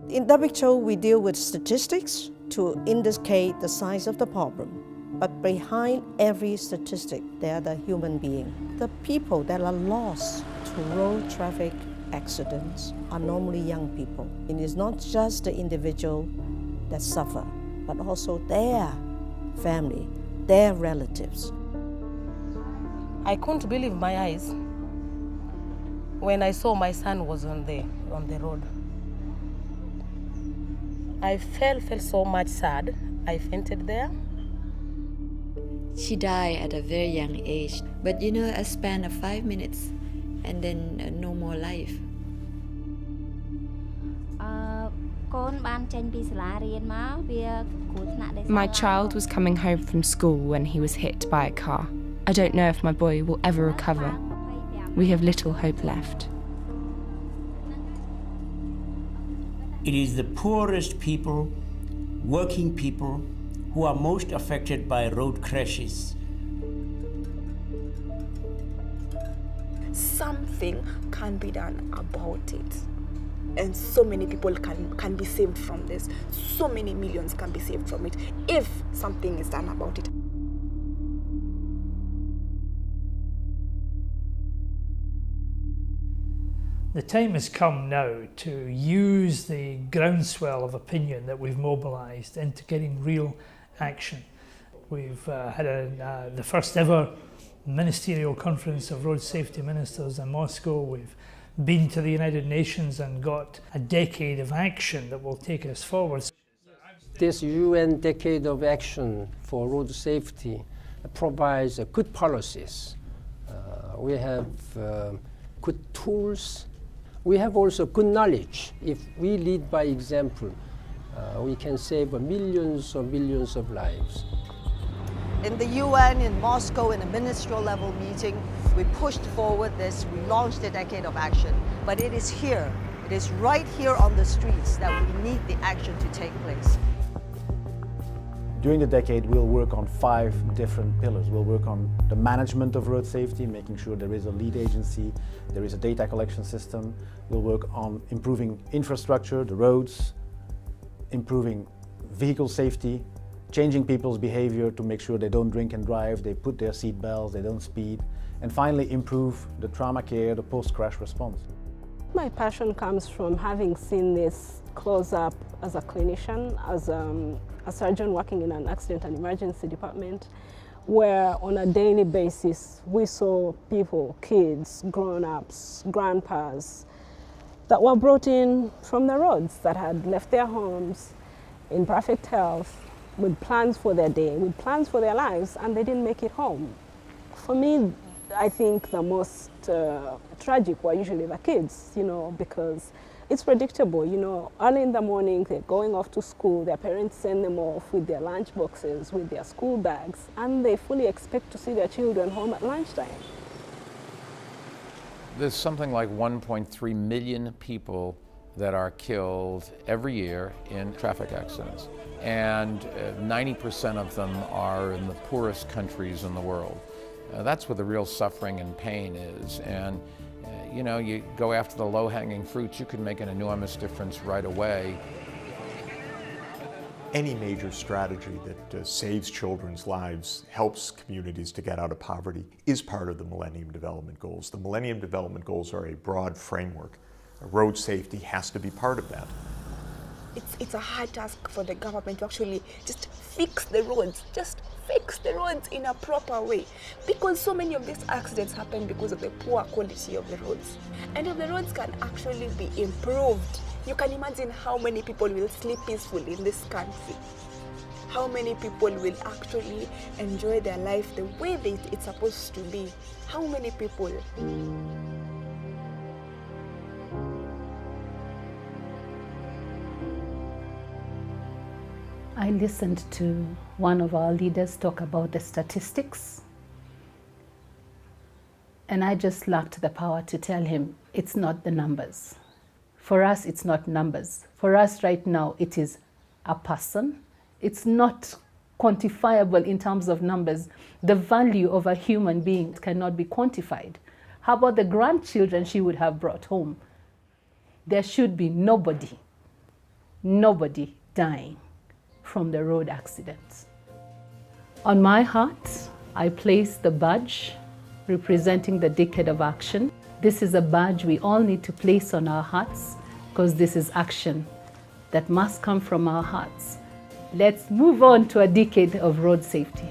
In the picture, we deal with statistics to indicate the size of the problem. But behind every statistic, there are the human being. The people that are lost to road traffic accidents are normally young people. And it's not just the individual that suffer, but also their family, their relatives. I couldn't believe my eyes when I saw my son was on the road. I felt so much sad. I fainted there. She died at a very young age, but a span of 5 minutes and then no more life. My child was coming home from school when he was hit by a car. I don't know if my boy will ever recover. We have little hope left. It is the poorest people, working people, who are most affected by road crashes. Something can be done about it. And so many people can be saved from this. So many millions can be saved from it if something is done about it. The time has come now to use the groundswell of opinion that we've mobilised into getting real action. We've had the first ever ministerial conference of road safety ministers in Moscow. We've been to the United Nations and got a decade of action that will take us forward. This UN Decade of Action for Road Safety provides good policies. We have good tools. We have also good knowledge. If we lead by example, we can save millions or millions of lives. In the UN, in Moscow, in a ministerial level meeting, we pushed forward this, we launched the Decade of Action. But it is here, it is right here on the streets that we need the action to take place. During the decade, we'll work on 5 different pillars. We'll work on the management of road safety, making sure there is a lead agency, there is a data collection system. We'll work on improving infrastructure, the roads, improving vehicle safety, changing people's behavior to make sure they don't drink and drive, they put their seat belts, they don't speed, and finally improve the trauma care, the post-crash response. My passion comes from having seen this close up as a clinician, as a surgeon working in an accident and emergency department, where on a daily basis we saw people, kids, grown-ups, grandpas, that were brought in from the roads, that had left their homes in perfect health, with plans for their day, with plans for their lives, and they didn't make it home. For me, I think the most tragic were usually the kids, because it's predictable, early in the morning they're going off to school, their parents send them off with their lunch boxes, with their school bags, and they fully expect to see their children home at lunchtime. There's something like 1.3 million people that are killed every year in traffic accidents. And 90% of them are in the poorest countries in the world. That's where the real suffering and pain is. And you go after the low-hanging fruits, you can make an enormous difference right away. Any major strategy that saves children's lives, helps communities to get out of poverty, is part of the Millennium Development Goals. The Millennium Development Goals are a broad framework. Road safety has to be part of that. It's a hard task for the government to actually just fix the roads, in a proper way, because so many of these accidents happen because of the poor quality of the roads. And if the roads can actually be improved, you can imagine how many people will sleep peacefully in this country. How many people will actually enjoy their life the way it's supposed to be. How many people? I listened to one of our leaders talk about the statistics, and I just lacked the power to tell him it's not the numbers. For us, it's not numbers. For us right now, it is a person. It's not quantifiable in terms of numbers. The value of a human being cannot be quantified. How about the grandchildren she would have brought home? There should be nobody nobody dying from the road accidents. On my heart, I place the badge representing the Decade of Action. This is a badge we all need to place on our hearts because this is action that must come from our hearts. Let's move on to a decade of road safety.